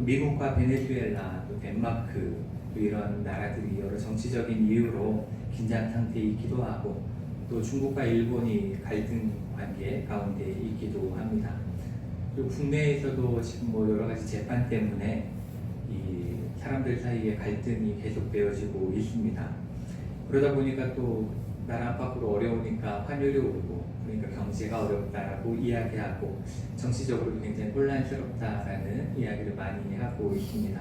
미국과 베네수엘라, 또 덴마크 이런 나라들이 여러 정치적인 이유로 긴장 상태에 있기도 하고 또 중국과 일본이 갈등 관계 가운데 있기도 합니다. 그리고 국내에서도 지금 뭐 여러 가지 재판 때문에 이 사람들 사이에 갈등이 계속되어지고 있습니다. 그러다 보니까 또 나라 안팎으로 어려우니까 환율이 오르고 그러니까 경제가 어렵다라고 이야기하고 정치적으로도 굉장히 혼란스럽다라는 이야기를 많이 하고 있습니다.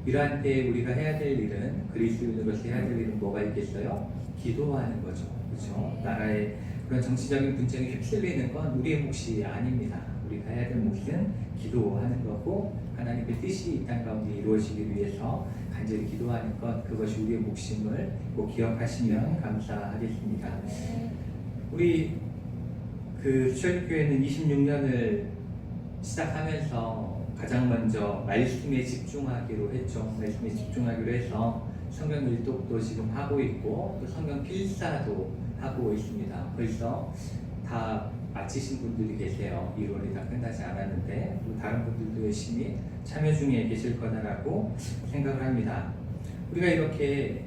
이러한 때 우리가 해야 될 일은 그리스도인으로서 해야 될 일은 뭐가 있겠어요? 기도하는 거죠. 그렇죠? 나라의 그런 정치적인 분쟁에 휩쓸리는 건 우리의 몫이 아닙니다. 우리가 해야 될 몫은 기도하는 거고 하나님의 뜻이 이 땅 가운데 이루어지기 위해서 간절히 기도하는 것, 그것이 우리의 몫임을 꼭 기억하시면 감사하겠습니다. 우리 수철교회는 26년을 시작하면서 가장 먼저 말씀에 집중하기로 했죠. 말씀에 집중하기로 해서 성경 일독도 지금 하고 있고 또 성경 필사도 하고 있습니다. 벌써 다 마치신 분들이 계세요. 1월이 다 끝나지 않았는데 또 다른 분들도 열심히 참여 중에 계실 거다라고 생각을 합니다. 우리가 이렇게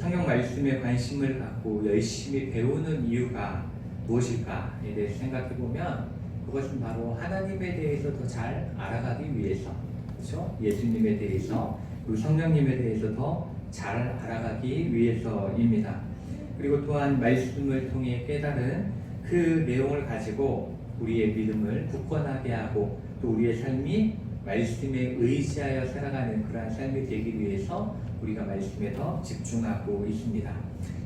성경 말씀에 관심을 갖고 열심히 배우는 이유가 무엇일까에 대해서 생각해 보면 그것은 바로 하나님에 대해서 더 잘 알아가기 위해서, 그렇죠? 예수님에 대해서 그리고 성령님에 대해서 더 잘 알아가기 위해서입니다. 그리고 또한 말씀을 통해 깨달은 그 내용을 가지고 우리의 믿음을 굳건하게 하고 또 우리의 삶이 말씀에 의지하여 살아가는 그러한 삶이 되기 위해서 우리가 말씀에 더 집중하고 있습니다.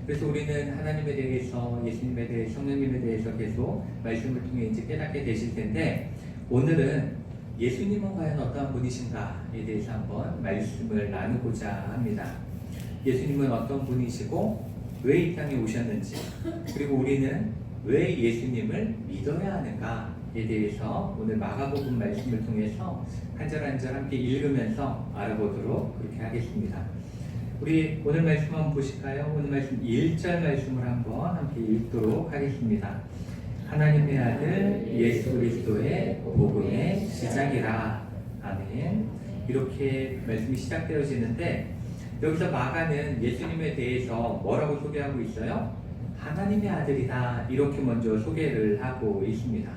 그래서 우리는 하나님에 대해서, 예수님에 대해서, 성령님에 대해서 계속 말씀을 통해 이제 깨닫게 되실 텐데 오늘은 예수님은 과연 어떠한 분이신가에 대해서 한번 말씀을 나누고자 합니다. 예수님은 어떤 분이시고 왜 이 땅에 오셨는지 그리고 우리는 왜 예수님을 믿어야 하는가에 대해서 오늘 마가복음 말씀을 통해서 한 절 한 절 함께 읽으면서 알아보도록 그렇게 하겠습니다. 우리 오늘 말씀 한번 보실까요? 오늘 말씀 1절 말씀을 한번 함께 읽도록 하겠습니다. 하나님의 아들 예수 그리스도의 복음의 시작이라. 아멘. 이렇게 말씀이 시작되어지는데 여기서 마가는 예수님에 대해서 뭐라고 소개하고 있어요? 하나님의 아들이다 이렇게 먼저 소개를 하고 있습니다.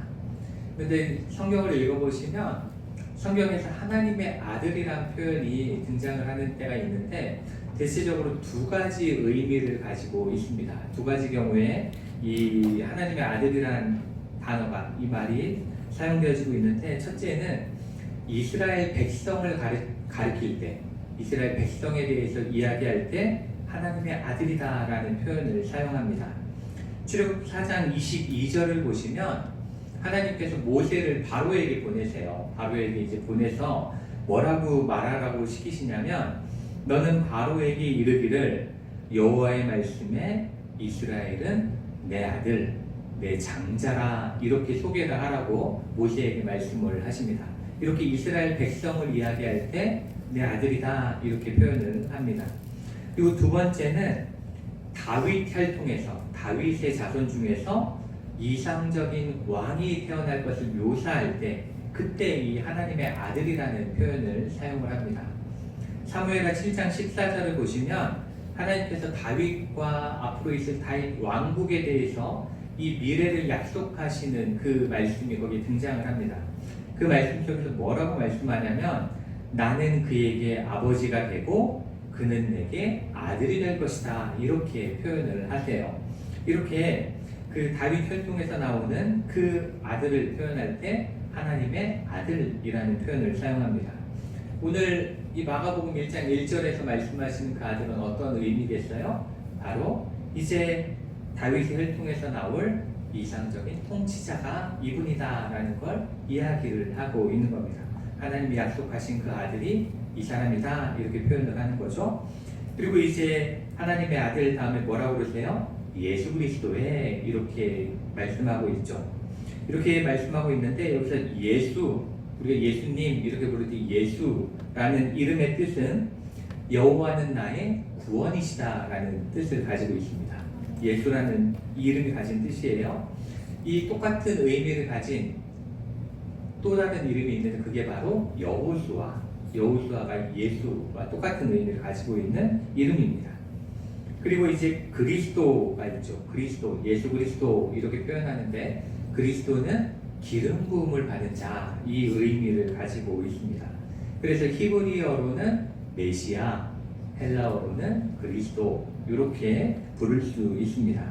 그런데 성경을 읽어보시면 성경에서 하나님의 아들이란 표현이 등장을 하는 때가 있는데 대체적으로 두 가지 의미를 가지고 있습니다. 두 가지 경우에 이 하나님의 아들이란 단어가, 이 말이 사용되어지고 있는데 첫째는 이스라엘 백성을 가리킬 때, 이스라엘 백성에 대해서 이야기할 때 하나님의 아들이다 라는 표현을 사용합니다. 출애굽 4장 22절을 보시면 하나님께서 모세를 바로에게 보내세요. 바로에게 이제 보내서 뭐라고 말하라고 시키시냐면 너는 바로에게 이르기를 여호와의 말씀에 이스라엘은 내 아들, 내 장자라 이렇게 소개를 하라고 모세에게 말씀을 하십니다. 이렇게 이스라엘 백성을 이야기할 때 내 아들이다 이렇게 표현을 합니다. 그리고 두 번째는 다윗 혈통에서, 다윗의 자손 중에서 이상적인 왕이 태어날 것을 묘사할 때 그때 이 하나님의 아들이라는 표현을 사용을 합니다. 사무엘하 7장 14절을 보시면 하나님께서 다윗과 앞으로 있을 다윗 왕국에 대해서 이 미래를 약속하시는 그 말씀이 거기에 등장을 합니다. 그 말씀 속에서 뭐라고 말씀하냐면 나는 그에게 아버지가 되고 그는 내게 아들이 될 것이다 이렇게 표현을 하세요. 이렇게 그 다윗 혈통에서 나오는 그 아들을 표현할 때 하나님의 아들이라는 표현을 사용합니다. 오늘 이 마가복음 1장 1절에서 말씀하시는 그 아들은 어떤 의미겠어요? 바로 이제 다윗의 혈통에서 나올 이상적인 통치자가 이분이다 라는 걸 이야기를 하고 있는 겁니다. 하나님이 약속하신 그 아들이 이 사람이다 이렇게 표현을 하는 거죠. 그리고 이제 하나님의 아들 다음에 뭐라고 그러세요? 예수 그리스도에 이렇게 말씀하고 있죠. 이렇게 말씀하고 있는데 여기서 예수, 우리가 예수님 이렇게 부를 때 예수라는 이름의 뜻은 여호와는 나의 구원이시다라는 뜻을 가지고 있습니다. 예수라는 이 이름이 가진 뜻이에요. 이 똑같은 의미를 가진 또 다른 이름이 있는데 그게 바로 여호수아가 예수와 똑같은 의미를 가지고 있는 이름입니다. 그리고 이제 그리스도가 있죠. 그리스도, 예수 그리스도 이렇게 표현하는데 그리스도는 기름 부음을 받은 자, 이 의미를 가지고 있습니다. 그래서 히브리어로는 메시아, 헬라어로는 그리스도 이렇게 부를 수 있습니다.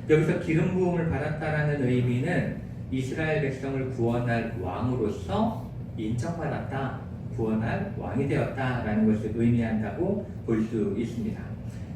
여기서 기름 부음을 받았다라는 의미는 이스라엘 백성을 구원할 왕으로서 인정받았다, 구원할 왕이 되었다라는 것을 의미한다고 볼 수 있습니다.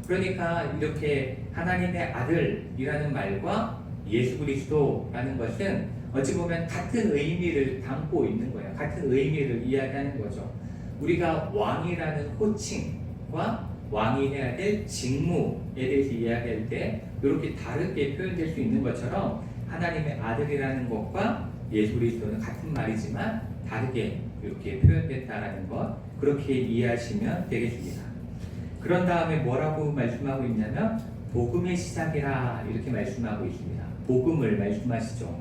그러니까 이렇게 하나님의 아들이라는 말과 예수 그리스도라는 것은 어찌 보면 같은 의미를 담고 있는 거예요. 같은 의미를 이야기하는 거죠. 우리가 왕이라는 호칭과 왕이 해야 될 직무에 대해서 이야기할 때 이렇게 다르게 표현될 수 있는 것처럼 하나님의 아들이라는 것과 예수 그리스도는 같은 말이지만 다르게 이렇게 표현됐다라는 것, 그렇게 이해하시면 되겠습니다. 그런 다음에 뭐라고 말씀하고 있냐면 복음의 시작이라 이렇게 말씀하고 있습니다. 복음을 말씀하시죠.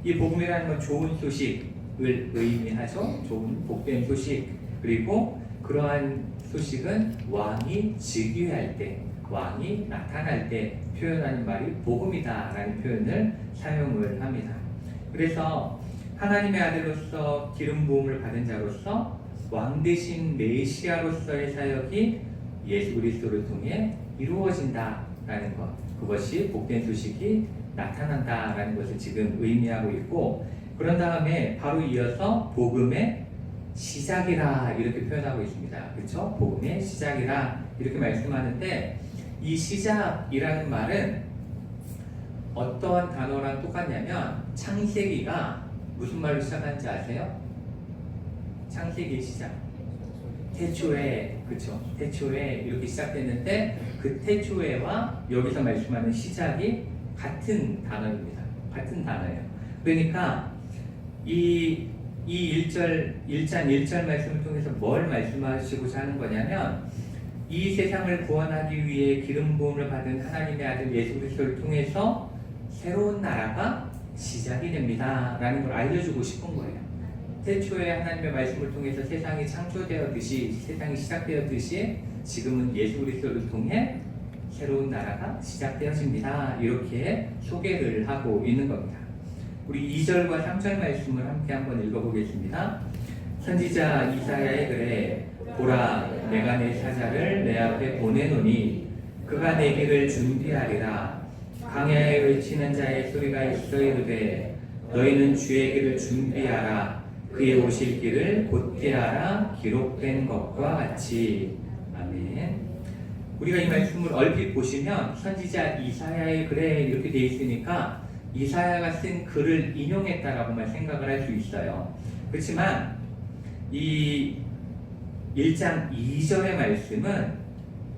이 복음이라는 건 좋은 소식을 의미하죠. 좋은 복된 소식. 그리고 그러한 소식은 왕이 즉위할 때, 왕이 나타날 때 표현하는 말이 복음이다라는 표현을 사용을 합니다. 그래서 하나님의 아들로서 기름 부음을 받은 자로서 왕 대신 메시아로서의 사역이 예수 그리스도를 통해 이루어진다라는 것, 그것이 복된 소식이 나타난다라는 것을 지금 의미하고 있고, 그런 다음에 바로 이어서 복음의 시작이라 이렇게 표현하고 있습니다. 그렇죠? 복음의 시작이라 이렇게 말씀하는데, 이 시작이라는 말은 어떠한 단어랑 똑같냐면 창세기가 무슨 말로 시작하는지 아세요? 창세기 시작. 태초에, 그렇죠? 태초에 이렇게 시작됐는데 그 태초에와 여기서 말씀하는 시작이 같은 단어입니다. 같은 단어예요. 그러니까 이 1장 1절 말씀을 통해서 뭘 말씀하시고자 하는 거냐면, 이 세상을 구원하기 위해 기름 부음을 받은 하나님의 아들 예수 그리스도를 통해서 새로운 나라가 시작이 됩니다 라는 걸 알려주고 싶은 거예요. 태초에 하나님의 말씀을 통해서 세상이 창조되었듯이, 세상이 시작되었듯이 지금은 예수 그리스도를 통해 새로운 나라가 시작되어집니다. 이렇게 소개를 하고 있는 겁니다. 우리 2절과 3절 말씀을 함께 한번 읽어보겠습니다. 선지자 이사야의 글에 보라, 내가 내 사자를 내 앞에 보내노니 그가 내 길을 준비하리라. 광야에 외치는 자의 소리가 있어 이르되 너희는 주의 길을 준비하라. 그의 오실 길을 곧게 하라. 기록된 것과 같이. 아멘. 우리가 이 말씀을 얼핏 보시면 선지자 이사야의 글에 이렇게 되어 있으니까 이사야가 쓴 글을 인용했다라고만 생각을 할 수 있어요. 그렇지만 이 1장 2절의 말씀은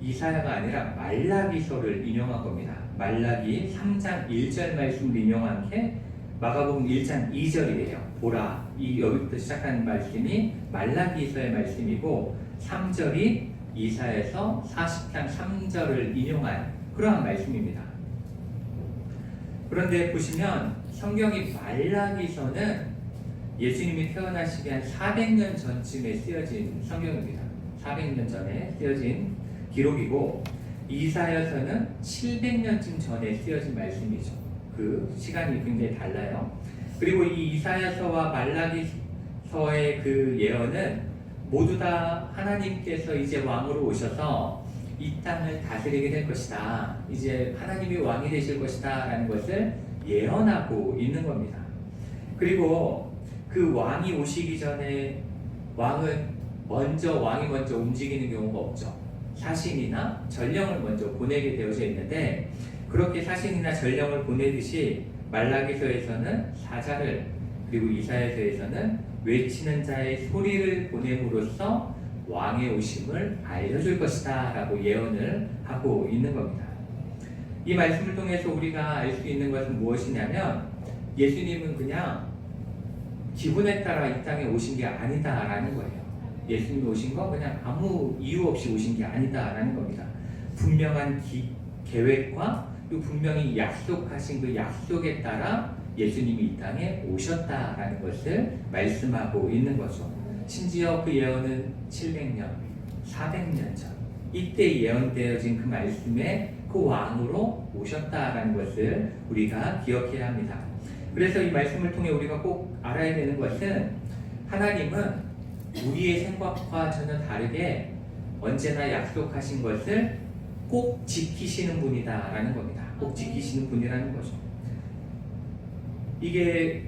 이사야가 아니라 말라기서를 인용한 겁니다. 말라기 3장 1절 말씀을 인용한 게 마가복음 1장 2절이에요. 보라, 이 여기부터 시작하는 말씀이 말라기서의 말씀이고 3절이 이사야서 40장 3절을 인용한 그러한 말씀입니다. 그런데 보시면 성경이 말라기서는 예수님이 태어나시기 한 400년 전쯤에 쓰여진 성경입니다. 400년 전에 쓰여진 기록이고, 이사야서는 700년쯤 전에 쓰여진 말씀이죠. 그 시간이 굉장히 달라요. 그리고 이 이사야서와 말라기서의 그 예언은 모두 다 하나님께서 이제 왕으로 오셔서 이 땅을 다스리게 될 것이다, 이제 하나님이 왕이 되실 것이다 라는 것을 예언하고 있는 겁니다. 그리고 그 왕이 오시기 전에 왕이 먼저 움직이는 경우가 없죠. 사신이나 전령을 먼저 보내게 되어져 있는데, 그렇게 사신이나 전령을 보내듯이 말라기서에서는 사자를, 그리고 이사야서에서는 외치는 자의 소리를 보냄으로써 왕의 오심을 알려줄 것이다 라고 예언을 하고 있는 겁니다. 이 말씀을 통해서 우리가 알 수 있는 것은 무엇이냐면, 예수님은 그냥 기분에 따라 이 땅에 오신 게 아니다 라는 거예요. 예수님이 오신 건 그냥 아무 이유 없이 오신 게 아니다 라는 겁니다. 분명한 계획과 또 분명히 약속하신 그 약속에 따라 예수님이 이 땅에 오셨다라는 것을 말씀하고 있는 거죠. 심지어 그 예언은 700년, 400년 전 이때 예언되어진 그 말씀에 그 왕으로 오셨다라는 것을 우리가 기억해야 합니다. 그래서 이 말씀을 통해 우리가 꼭 알아야 되는 것은 하나님은 우리의 생각과 전혀 다르게 언제나 약속하신 것을 꼭 지키시는 분이다라는 겁니다. 꼭 지키시는 분이라는 거죠. 이게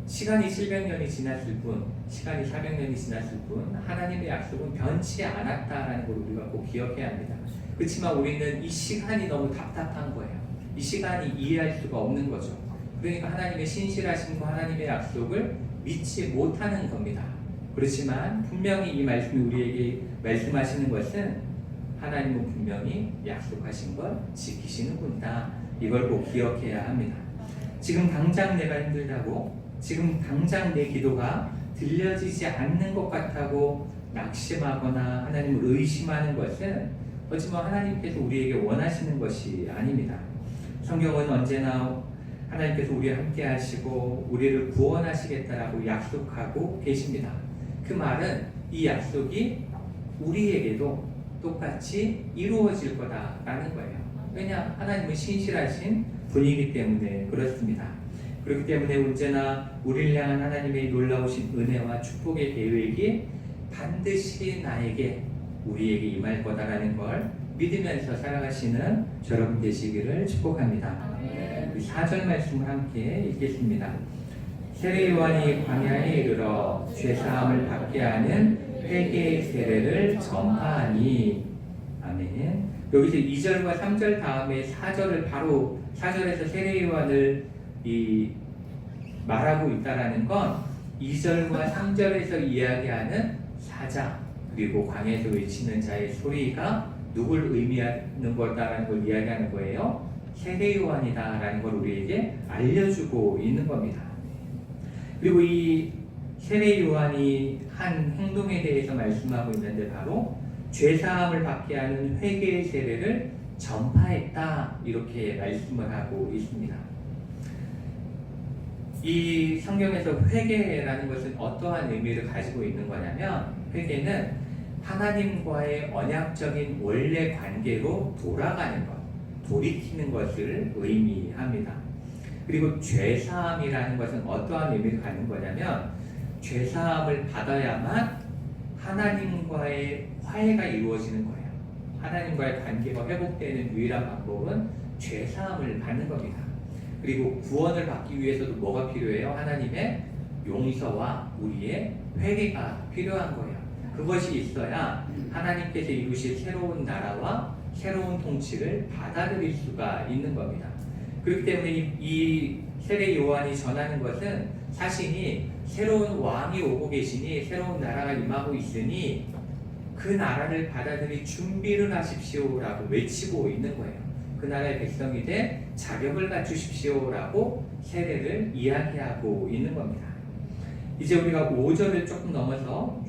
시간이 700년이 지났을 뿐, 시간이 400년이 지났을 뿐 하나님의 약속은 변치 않았다라는 걸 우리가 꼭 기억해야 합니다. 그렇지만 우리는 이 시간이 너무 답답한 거예요. 이 시간이 이해할 수가 없는 거죠. 그러니까 하나님의 신실하심과 하나님의 약속을 믿지 못하는 겁니다. 그렇지만 분명히 이 말씀이 우리에게 말씀하시는 것은 하나님은 분명히 약속하신 걸 지키시는 분이다. 이걸 꼭 기억해야 합니다. 지금 당장 내가 힘들다고, 지금 당장 내 기도가 들려지지 않는 것 같다고 낙심하거나 하나님을 의심하는 것은 어찌보면 하나님께서 우리에게 원하시는 것이 아닙니다. 성경은 언제나 하나님께서 우리와 함께 하시고 우리를 구원하시겠다라고 약속하고 계십니다. 그 말은 이 약속이 우리에게도 똑같이 이루어질 거다라는 거예요. 왜냐? 하나님은 신실하신 분이기 때문에 그렇습니다. 그렇기 때문에 언제나 우리를 향한 하나님의 놀라우신 은혜와 축복의 계획이 반드시 나에게, 우리에게 임할 거다라는 걸 믿으면서 살아가시는 여러분 되시기를 축복합니다. 4절 말씀을 함께 읽겠습니다. 세례 요한이 광야에 이르러 죄사함을 받게 하는 회개의 세례를 전파하니. 아멘. 여기서 2절과 3절 다음에 4절을 바로 4절에서 세례 요한을 말하고 있다라는 건 2절과 3절에서 이야기하는 사자 그리고 광야에서 외치는 자의 소리가 누굴 의미하는 거다라는 걸 이야기하는 거예요. 세례 요한이다라는 걸 우리에게 알려주고 있는 겁니다. 그리고 이 세례 요한이 한 행동에 대해서 말씀하고 있는데 바로 죄사함을 받게 하는 회개의 세례를 전파했다 이렇게 말씀을 하고 있습니다. 이 성경에서 회개라는 것은 어떠한 의미를 가지고 있는 거냐면 회개는 하나님과의 언약적인 원래 관계로 돌아가는 것, 돌이키는 것을 의미합니다. 그리고 죄사함이라는 것은 어떠한 의미를 갖는 거냐면 죄사함을 받아야만 하나님과의 화해가 이루어지는 거예요. 하나님과의 관계가 회복되는 유일한 방법은 죄사함을 받는 겁니다. 그리고 구원을 받기 위해서도 뭐가 필요해요? 하나님의 용서와 우리의 회개가 필요한 거예요. 그것이 있어야 하나님께서 이루실 새로운 나라와 새로운 통치를 받아들일 수가 있는 겁니다. 그렇기 때문에 이 세례 요한이 전하는 것은 자신이 새로운 왕이 오고 계시니 새로운 나라가 임하고 있으니 그 나라를 받아들일 준비를 하십시오라고 외치고 있는 거예요. 그 나라의 백성이 돼 자격을 갖추십시오라고 세례를 이야기하고 있는 겁니다. 이제 우리가 5절을 조금 넘어서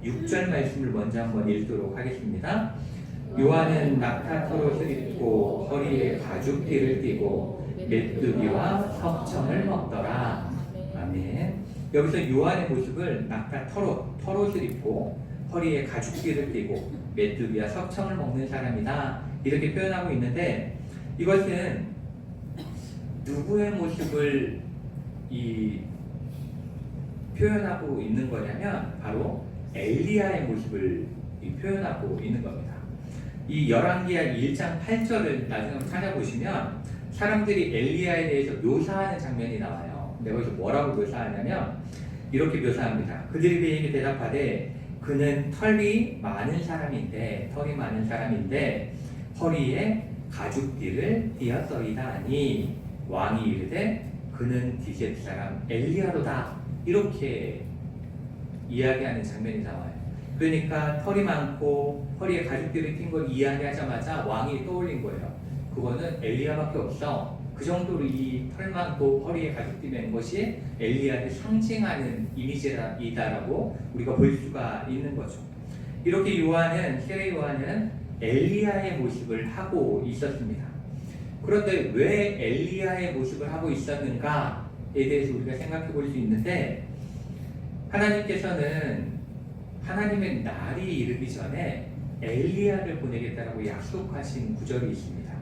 6절 말씀을 먼저 한번 읽도록 하겠습니다. 요한은 낙타토롯을 입고 허리에 가죽띠를 띠고 메뚜기와 석청을 먹더라. 아멘. 여기서 요한의 모습을 낙타토롯을 입고 허리에 가죽띠를 띠고 메뚜기와 석청을 먹는 사람이다 이렇게 표현하고 있는데 이것은 누구의 모습을 표현하고 있는 거냐면 바로 엘리야의 모습을 표현하고 있는 겁니다. 이 열왕기하 1장 8절을 나중에 한번 찾아보시면 사람들이 엘리야에 대해서 묘사하는 장면이 나와요. 근데 거기서 뭐라고 묘사하냐면 이렇게 묘사합니다. 그들이 그에게 대답하되 그는 털이 많은 사람인데 허리에 가죽띠를 띠었더이다 하니 왕이 이르되 그는 디셋 사람 엘리야로다 이렇게 이야기하는 장면이 나와요. 그러니까 털이 많고 허리에 가죽띠를 띈 걸 이야기하자마자 왕이 떠올린 거예요. 그거는 엘리야밖에 없어. 그 정도로 이 털 많고 허리에 가죽띠 맨 것이 엘리야를 상징하는 이미지이다라고 우리가 볼 수가 있는 거죠. 이렇게 세례 요한은 엘리야의 모습을 하고 있었습니다. 그런데 왜 엘리야의 모습을 하고 있었는가에 대해서 우리가 생각해 볼 수 있는데, 하나님께서는 하나님의 날이 이르기 전에 엘리야를 보내겠다라고 약속하신 구절이 있습니다.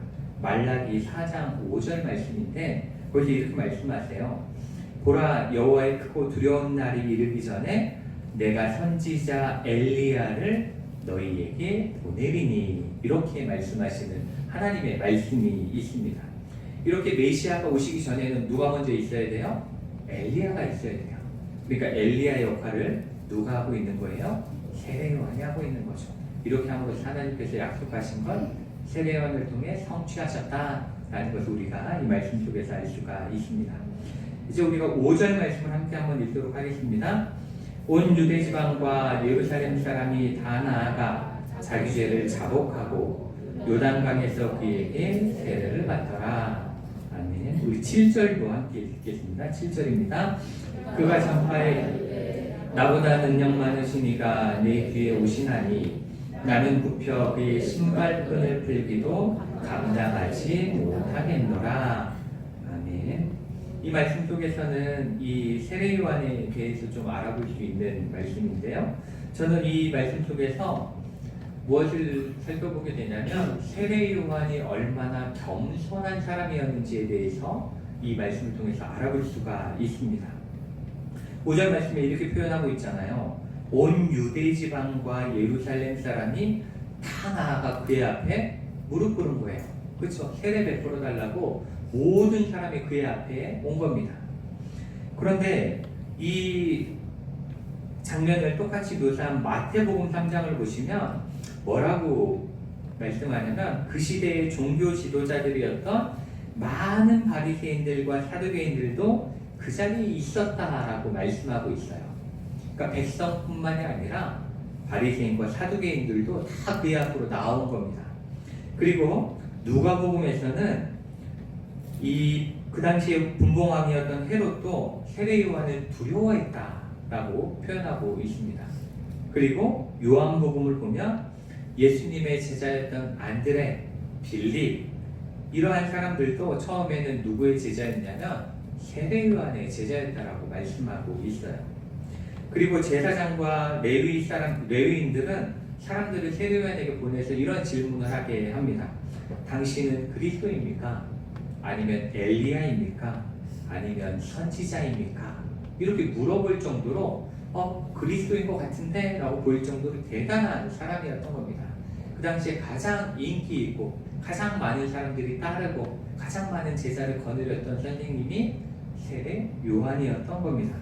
말라기 4장 5절 말씀인데 거기서 이렇게 말씀하세요. 보라, 여호와의 크고 두려운 날이 이르기 전에 내가 선지자 엘리야를 너희에게 보내리니, 이렇게 말씀하시는 하나님의 말씀이 있습니다. 이렇게 메시아가 오시기 전에는 누가 먼저 있어야 돼요? 엘리야가 있어야 돼요. 그러니까 엘리야의 역할을 누가 하고 있는 거예요? 세례요한이 하고 있는 거죠. 이렇게 함으로써 하나님께서 약속하신 건 세례요한을 통해 성취하셨다라는 것을 우리가 이 말씀 속에서 알 수가 있습니다. 이제 우리가 5절 말씀을 함께 한번 읽도록 하겠습니다. 온 유대 지방과 예루살렘 사람이 다 나아가 자기 죄를 자복하고 요단강에서 그에게 세례를 받더라. 아멘. 우리 7절도 함께 읽겠습니다. 7절입니다. 그가 전파에 나보다 능력 많으신 이가 내 뒤에 오시나니 나는 굽혀 그의 신발끈을 풀기도 감당하지 못하겠노라. 아멘. 이 말씀 속에서는 이 세례 요한에 대해서 좀 알아볼 수 있는 말씀인데요. 저는 이 말씀 속에서 무엇을 살펴보게 되냐면 세례 요한이 얼마나 겸손한 사람이었는지에 대해서 이 말씀을 통해서 알아볼 수가 있습니다. 5절 말씀에 이렇게 표현하고 있잖아요. 온 유대 지방과 예루살렘 사람이 다 나아가 그의 앞에 무릎 꿇은 거예요. 그렇죠? 세례 베풀어 달라고 모든 사람이 그의 앞에 온 겁니다. 그런데 이 장면을 똑같이 묘사한 마태복음 3장을 보시면 뭐라고 말씀하냐면 그 시대의 종교 지도자들이었던 많은 바리새인들과 사두개인들도 그 자리에 있었다라고 말씀하고 있어요. 그러니까 백성뿐만이 아니라 바리새인과 사두개인들도 다 그의 앞으로 나온 겁니다. 그리고 누가복음에서는 그 당시에 분봉왕이었던 헤롯도 세례 요한을 두려워했다라고 표현하고 있습니다. 그리고 요한복음을 보면 예수님의 제자였던 안드레, 빌립, 이러한 사람들도 처음에는 누구의 제자였냐면 세례 요한의 제자였다라고 말씀하고 있어요. 그리고 제사장과 레위인들은 사람들을 세례 요한에게 보내서 이런 질문을 하게 합니다. 당신은 그리스도입니까? 아니면 엘리야입니까? 아니면 선지자입니까? 이렇게 물어볼 정도로 그리스도인 것 같은데? 라고 보일 정도로 대단한 사람이었던 겁니다. 그 당시에 가장 인기 있고 가장 많은 사람들이 따르고 가장 많은 제자를 거느렸던 선생님이 세례 요한이었던 겁니다.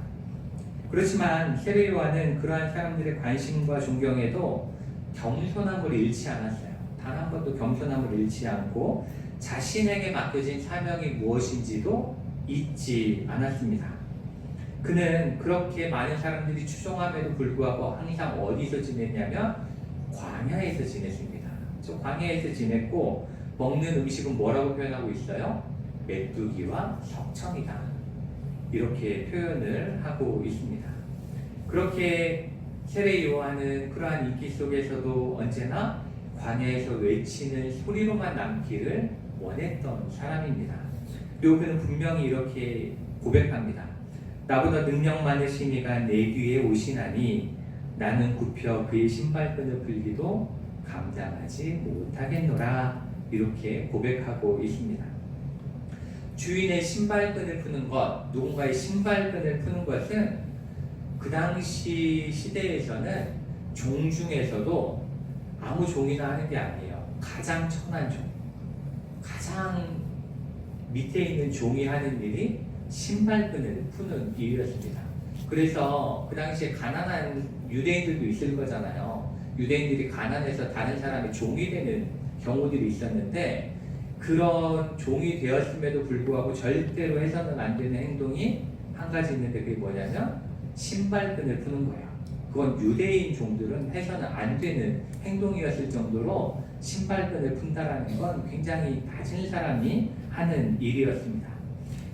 그렇지만 세례 요한은 그러한 사람들의 관심과 존경에도 겸손함을 잃지 않았어요. 단 한 번도 겸손함을 잃지 않고 자신에게 맡겨진 사명이 무엇인지도 잊지 않았습니다. 그는 그렇게 많은 사람들이 추종함에도 불구하고 항상 어디서 지냈냐면 광야에서 지냈습니다. 저 광야에서 지냈고 먹는 음식은 뭐라고 표현하고 있어요? 메뚜기와 석청이다. 이렇게 표현을 하고 있습니다. 그렇게 세례 요한은 그러한 인기 속에서도 언제나 광야에서 외치는 소리로만 남기를 원했던 사람입니다. 그리고 그는 분명히 이렇게 고백합니다. 나보다 능력 많으신 이가 내 뒤에 오시나니 나는 굽혀 그의 신발끈을 풀기도 감당하지 못하겠노라. 이렇게 고백하고 있습니다. 주인의 신발끈을 푸는 것, 누군가의 신발끈을 푸는 것은 그 당시 시대에서는 종 중에서도 아무 종이나 하는 게 아니에요. 가장 천한 종, 가장 밑에 있는 종이 하는 일이 신발끈을 푸는 일이었습니다. 그래서 그 당시에 가난한 유대인들도 있을 거잖아요. 유대인들이 가난해서 다른 사람의 종이 되는 경우들이 있었는데 그런 종이 되었음에도 불구하고 절대로 해서는 안 되는 행동이 한 가지 있는데 그게 뭐냐면 신발끈을 푸는 거예요. 그건 유대인 종들은 해서는 안 되는 행동이었을 정도로 신발끈을 푼다라는 건 굉장히 낮은 사람이 하는 일이었습니다.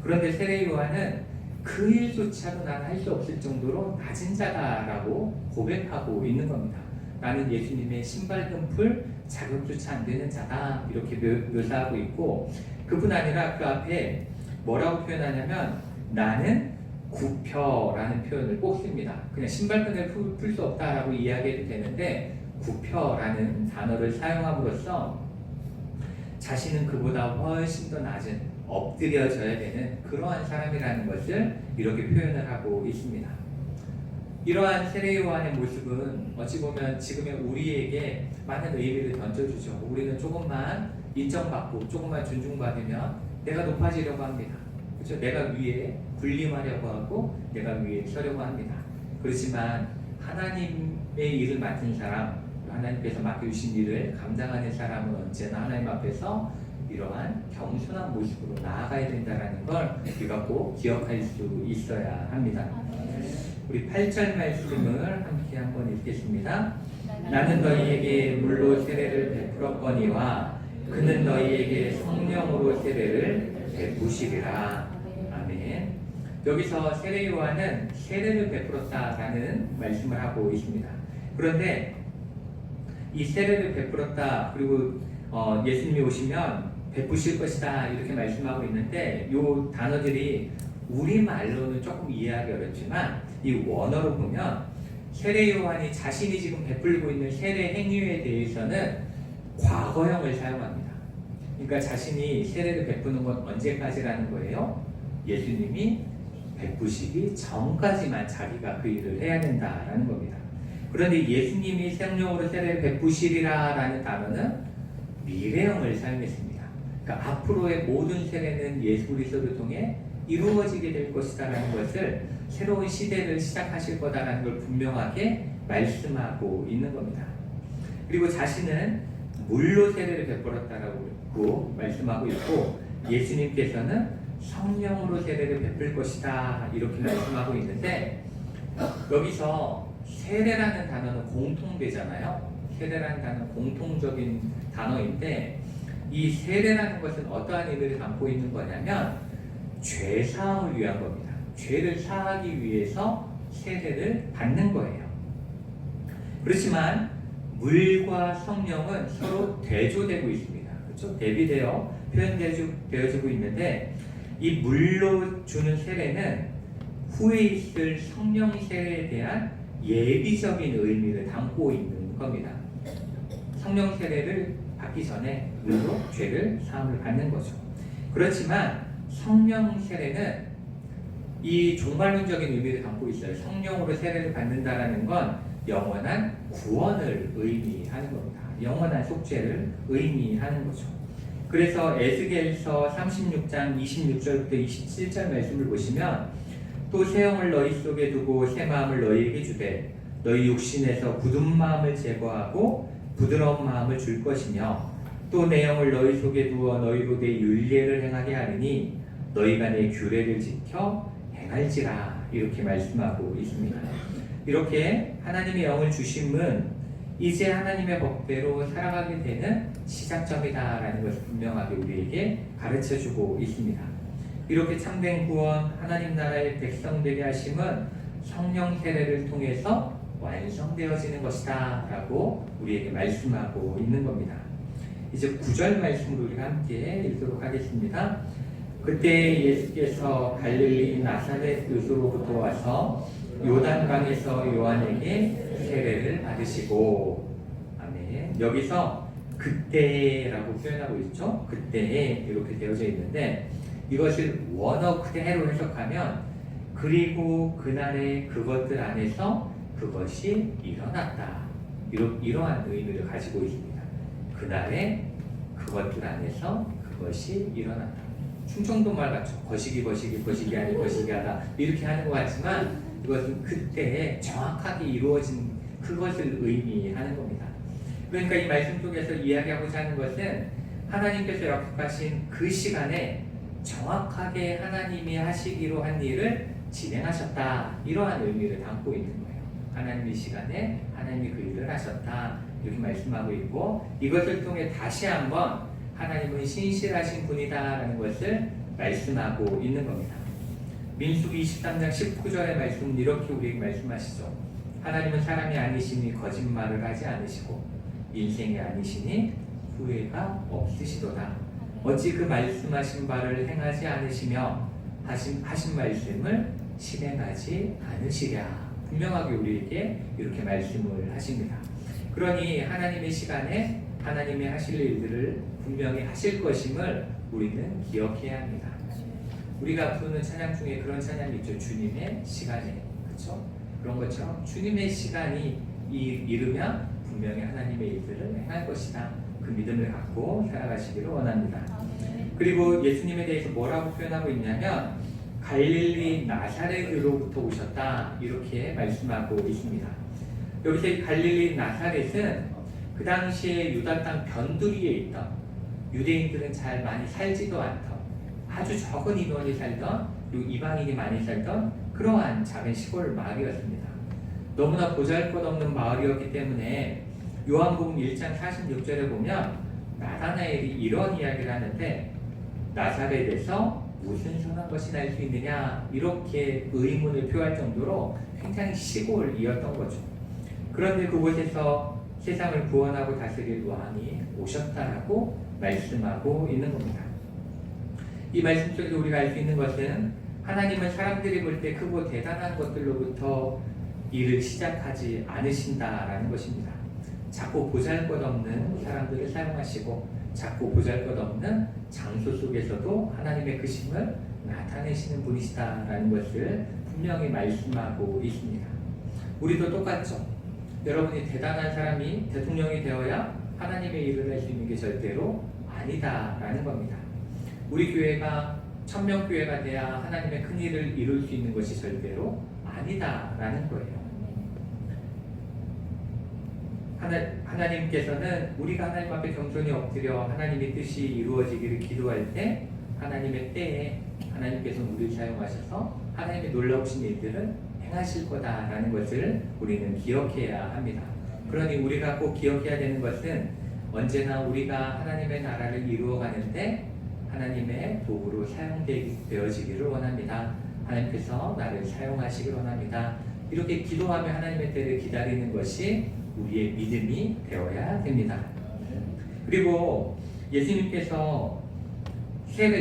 그런데 세례 요한은 그 일조차도 나는 할 수 없을 정도로 낮은 자다라고 고백하고 있는 겁니다. 나는 예수님의 신발끈 풀 자격조차 안 되는 자다 이렇게 묘사하고 있고 그뿐 아니라 그 앞에 뭐라고 표현하냐면 나는 굽혀라는 표현을 꼭 씁니다. 그냥 신발끈을 풀 수 없다라고 이야기해도 되는데 굽혀라는 단어를 사용함으로써 자신은 그보다 훨씬 더 낮은 엎드려져야 되는 그러한 사람이라는 것을 이렇게 표현을 하고 있습니다. 이러한 세례 요한의 모습은 어찌 보면 지금의 우리에게 많은 의미를 던져주죠. 우리는 조금만 인정받고 조금만 존중받으면 내가 높아지려고 합니다. 그렇죠? 내가 위에 군림하려고 하고 내가 위에 서려고 합니다. 그렇지만 하나님의 일을 맡은 사람, 하나님께서 맡겨주신 일을 감당하는 사람은 언제나 하나님 앞에서 이러한 겸손한 모습으로 나아가야 된다는 걸 우리가 꼭 기억할 수 있어야 합니다. 우리 8절 말씀을 함께 한번 읽겠습니다. 나는 너희에게 물로 세례를 베풀었거니와 그는 너희에게 성령으로 세례를 베푸시리라. 아멘. 여기서 세례 요한은 세례를 베풀었다라는 말씀을 하고 있습니다. 그런데 이 세례를 베풀었다, 그리고 예수님이 오시면 베푸실 것이다 이렇게 말씀하고 있는데 이 단어들이 우리말로는 조금 이해하기 어렵지만 이 원어로 보면 세례 요한이 자신이 지금 베풀고 있는 세례 행위에 대해서는 과거형을 사용합니다. 그러니까 자신이 세례를 베푸는 건 언제까지라는 거예요? 예수님이 베푸시기 전까지만 자기가 그 일을 해야 된다라는 겁니다. 그런데 예수님이 성령으로 세례를 베푸시리라 라는 단어는 미래형을 사용했습니다. 그러니까 앞으로의 모든 세례는 예수 그리스도를 통해 이루어지게 될 것이다라는 것을 새로운 시대를 시작하실 거다라는 걸 분명하게 말씀하고 있는 겁니다. 그리고 자신은 물로 세례를 베풀었다라고 말씀하고 있고 예수님께서는 성령으로 세례를 베풀 것이다 이렇게 말씀하고 있는데 여기서 세례라는 단어는 공통되잖아요. 세례라는 단어는 공통적인 단어인데 이 세례라는 것은 어떠한 의미를 담고 있는 거냐면 죄 사함을 위한 겁니다. 죄를 사하기 위해서 세례를 받는 거예요. 그렇지만 물과 성령은 서로 대조되고 있습니다. 그렇죠? 대비되어 표현되어지고 있는데 이 물로 주는 세례는 후에 있을 성령 세례에 대한 예비적인 의미를 담고 있는 겁니다. 성령 세례를 받기 전에 물로 죄를 사함을 받는 거죠. 그렇지만 성령 세례는 이 종말론적인 의미를 담고 있어요. 성령으로 세례를 받는다라는 건 영원한 구원을 의미하는 겁니다. 영원한 속죄를 의미하는 거죠. 그래서 에스겔서 36장 26절부터 27절 말씀을 보시면 또 새 영을 너희 속에 두고 새 마음을 너희에게 주되 너희 육신에서 굳은 마음을 제거하고 부드러운 마음을 줄 것이며 또 내 영을 너희 속에 두어 너희로 내 율례를 행하게 하리니 너희가 내 규례를 지켜 행할지라 이렇게 말씀하고 있습니다. 이렇게 하나님의 영을 주심은 이제 하나님의 법대로 살아가게 되는 시작점이다라는 것을 분명하게 우리에게 가르쳐주고 있습니다. 이렇게 참된 구원, 하나님 나라의 백성 되게 하심은 성령 세례를 통해서 완성되어지는 것이다 라고 우리에게 말씀하고 있는 겁니다. 이제 9절 말씀으로 우리가 함께 읽도록 하겠습니다. 그때 예수께서 갈릴리 나사렛 요소로부터 와서 요단강에서 요한에게 세례를 받으시고 아멘. 여기서 그때라고 표현하고 있죠. 그때에 이렇게 되어져 있는데 이것을 원어 그대로 해석하면 그리고 그날의 그것들 안에서 그것이 일어났다. 이러한 의미를 가지고 있습니다. 그날의 그것들 안에서 그것이 일어났다. 충청도 말 같죠. 거시기 아니 거시기 하다 이렇게 하는 것 같지만 이것은 그때에 정확하게 이루어진 그것을 의미하는 겁니다. 그러니까 이 말씀 속에서 이야기하고자 하는 것은 하나님께서 약속하신 그 시간에 정확하게 하나님이 하시기로 한 일을 진행하셨다. 이러한 의미를 담고 있는 거예요. 하나님의 시간에 하나님이 그 일을 하셨다. 이렇게 말씀하고 있고 이것을 통해 다시 한번 하나님은 신실하신 분이다라는 것을 말씀하고 있는 겁니다. 민수기 23장 19절의 말씀은 이렇게 우리에게 말씀하시죠. 하나님은 사람이 아니시니 거짓말을 하지 않으시고 인생이 아니시니 후회가 없으시도다. 어찌 그 말씀하신 바를 행하지 않으시며 하신 말씀을 실행하지 않으시랴. 분명하게 우리에게 이렇게 말씀을 하십니다. 그러니 하나님의 시간에 하나님의 하실 일들을 분명히 하실 것임을 우리는 기억해야 합니다. 우리가 부르는 찬양 중에 그런 찬양이 있죠. 주님의 시간에. 그렇죠? 그런 것처럼 주님의 시간이 이르면 분명히 하나님의 일들을 행할 것이다. 그 믿음을 갖고 살아가시기를 원합니다. 그리고 예수님에 대해서 뭐라고 표현하고 있냐면 갈릴리 나사렛으로부터 오셨다. 이렇게 말씀하고 있습니다. 여기서 갈릴리 나사렛은 그 당시에 유다 땅 변두리에 있던 유대인들은 잘 많이 살지도 않던 아주 적은 인원이 살던 그리고 이방인이 많이 살던 그러한 작은 시골 마을이었습니다. 너무나 보잘것없는 마을이었기 때문에 요한복음 1장 46절에 보면 나다나엘이 이런 이야기를 하는데 나사렛에서 무슨 선한 것이 날 수 있느냐 이렇게 의문을 표할 정도로 굉장히 시골이었던 거죠. 그런데 그곳에서 세상을 구원하고 다스릴 왕이 오셨다라고 말씀하고 있는 겁니다. 이 말씀 속에서 우리가 알 수 있는 것은 하나님은 사람들이 볼 때 크고 대단한 것들로부터 일을 시작하지 않으신다라는 것입니다. 자꾸 보잘것없는 사람들을 사용하시고 자꾸 보잘것없는 장소 속에서도 하나님의 크심을 나타내시는 분이시다라는 것을 분명히 말씀하고 있습니다. 우리도 똑같죠. 여러분이 대단한 사람이 대통령이 되어야 하나님의 일을 할 수 있는 게 절대로 아니다라는 겁니다. 우리 교회가 1000명 교회가 돼야 하나님의 큰 일을 이룰 수 있는 것이 절대로 아니다라는 거예요. 하나님께서는 우리가 하나님 앞에 겸손히 엎드려 하나님의 뜻이 이루어지기를 기도할 때 하나님의 때에 하나님께서는 우리를 사용하셔서 하나님의 놀라우신 일들을 행하실 거다라는 것을 우리는 기억해야 합니다. 그러니 우리가 꼭 기억해야 되는 것은 언제나 우리가 하나님의 나라를 이루어가는데 하나님의 도구로 사용되어지기를 원합니다. 하나님께서 나를 사용하시기를 원합니다. 이렇게 기도하며 하나님의 때를 기다리는 것이 우리의 믿음이 되어야 됩니다. 그리고 예수님께서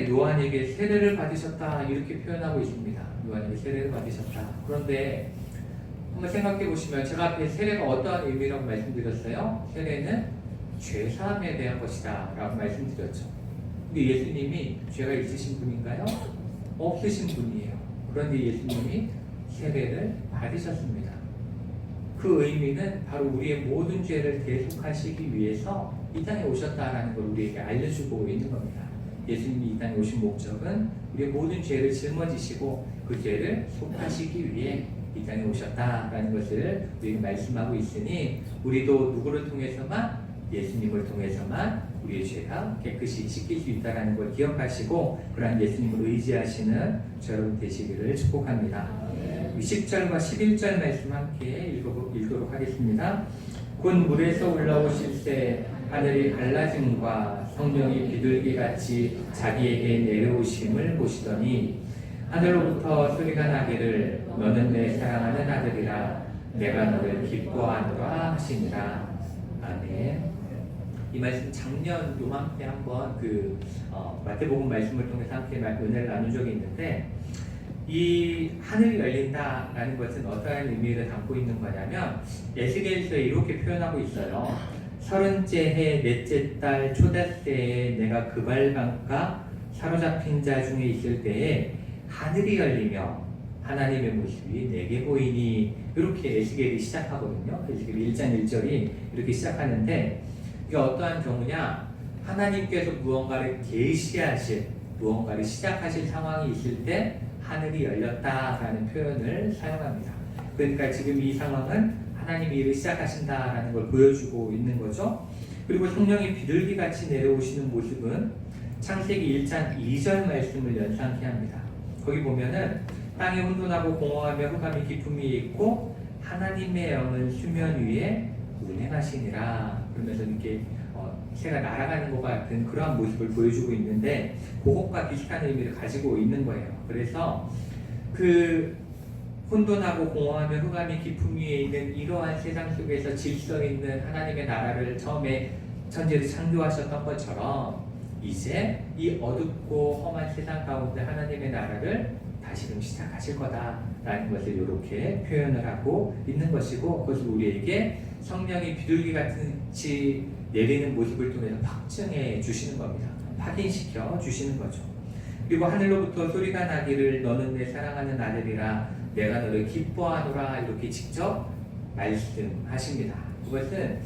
요한에게 세례를 받으셨다 이렇게 표현하고 있습니다. 요한에게 세례를 받으셨다. 그런데 한번 생각해 보시면 제가 앞에 세례가 어떠한 의미라고 말씀드렸어요? 세례는 죄사함에 대한 것이다 라고 말씀드렸죠. 근데 예수님이 죄가 있으신 분인가요? 없으신 분이에요. 그런데 예수님이 세례를 받으셨습니다. 그 의미는 바로 우리의 모든 죄를 대속하시기 위해서 이 땅에 오셨다라는 걸 우리에게 알려주고 있는 겁니다. 예수님이 이 땅에 오신 목적은 우리의 모든 죄를 짊어지시고 그 죄를 속하시기 위해 이 땅에 오셨다라는 것을 우리에게 말씀하고 있으니 우리도 누구를 통해서만? 예수님을 통해서만 우리의 죄가 깨끗이 씻길 수 있다는 걸 기억하시고 그러한 예수님을 의지하시는 저 여러분 되시기를 축복합니다. 10절과 11절 말씀 함께 읽도록 하겠습니다. 곧 물에서 올라오실새 하늘이 갈라짐과 성령이 비둘기같이 자기에게 내려오심을 보시더니 하늘로부터 소리가 나기를 너는 내 사랑하는 아들이라 내가 너를 기뻐하노라 하시니라. 아멘. 이 말씀 작년 요맘때 한번 마태복음 말씀을 통해서 함께 은혜를 나눈 적이 있는데 이 하늘이 열린다라는 것은 어떠한 의미를 담고 있는 거냐면 에스겔서에 이렇게 표현하고 있어요. 30째 해 넷째 달 초닷새에 내가 그발강가 사로잡힌 자 중에 있을 때에 하늘이 열리며 하나님의 모습이 내게 보이니 이렇게 에스겔이 시작하거든요. 에스겔 1장 1절이 이렇게 시작하는데 이게 어떠한 경우냐 하나님께서 무언가를 계시하실 무언가를 시작하실 상황이 있을 때 하늘이 열렸다라는 표현을 사용합니다. 그러니까 지금 이 상황은 하나님이 일을 시작하신다라는 걸 보여주고 있는 거죠. 그리고 성령이 비둘기같이 내려오시는 모습은 창세기 1장 2절 말씀을 연상케 합니다. 거기 보면은 땅이 혼돈하고 공허하며 흑암이 깊음이 있고 하나님의 영은 수면 위에 운행하시니라. 그러면서 이렇게 새가 날아가는 것 같은 그러한 모습을 보여주고 있는데 그것과 비슷한 의미를 가지고 있는 거예요. 그래서 그 혼돈하고 공허하며 흑암이 깊음 위에 있는 이러한 세상 속에서 질서 있는 하나님의 나라를 처음에 천지를 창조하셨던 것처럼 이제 이 어둡고 험한 세상 가운데 하나님의 나라를 다시금 시작하실 거다라는 것을 이렇게 표현을 하고 있는 것이고, 그것을 우리에게 성령이 비둘기 같이 내리는 모습을 통해서 확증해 주시는 겁니다. 확인시켜 주시는 거죠. 그리고 하늘로부터 소리가 나기를 너는 내 사랑하는 아들이라 내가 너를 기뻐하노라 이렇게 직접 말씀하십니다. 그것은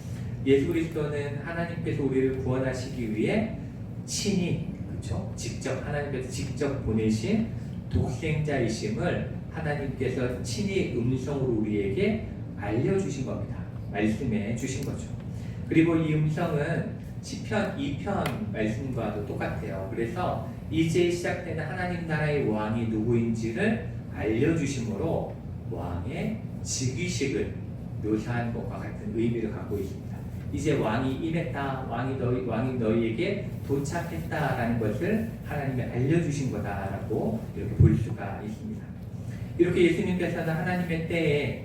예수 그리스도는 하나님께서 우리를 구원하시기 위해 친히, 그렇죠? 직접 하나님께서 직접 보내신 독생자이심을 하나님께서 친히 음성으로 우리에게 알려주신 겁니다. 말씀해 주신 거죠. 그리고 이 음성은 시편 2편 말씀과도 똑같아요. 그래서 이제 시작되는 하나님 나라의 왕이 누구인지를 알려주심으로 왕의 즉위식을 묘사한 것과 같은 의미를 갖고 있습니다. 이제 왕이 임했다, 왕이 너희에게 도착했다라는 것을 하나님이 알려주신 거다라고 이렇게 볼 수가 있습니다. 이렇게 예수님께서는 하나님의 때에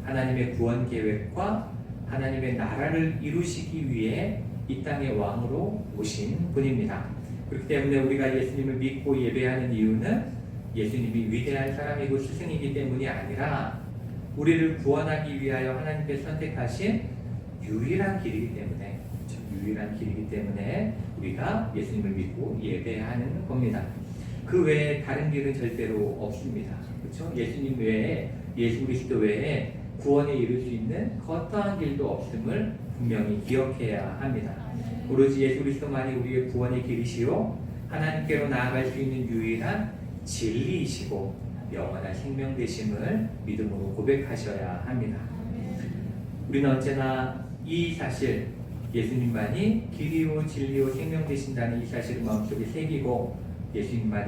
하나님의 구원 계획과 하나님의 나라를 이루시기 위해 이 땅의 왕으로 오신 분입니다. 그렇기 때문에 우리가 예수님을 믿고 예배하는 이유는 예수님이 위대한 사람이고 스승이기 때문이 아니라 우리를 구원하기 위하여 하나님께서 선택하신 유일한 길이기 때문에 우리가 예수님을 믿고 예배하는 겁니다. 그 외에 다른 길은 절대로 없습니다. 그렇죠? 예수님 외에, 예수 그리스도 외에 구원에 이를 수 있는 어떠한 길도 없음을 분명히 기억해야 합니다. 오로지 예수 그리스도만이 우리의 구원의 길이시요 하나님께로 나아갈 수 있는 유일한 진리이시고 영원한 생명 되심을 믿음으로 고백하셔야 합니다. 우리는 언제나 이 사실, 예수님만이 길이요 진리요 생명 되신다는 이 사실을 마음속에 새기고 예수님만을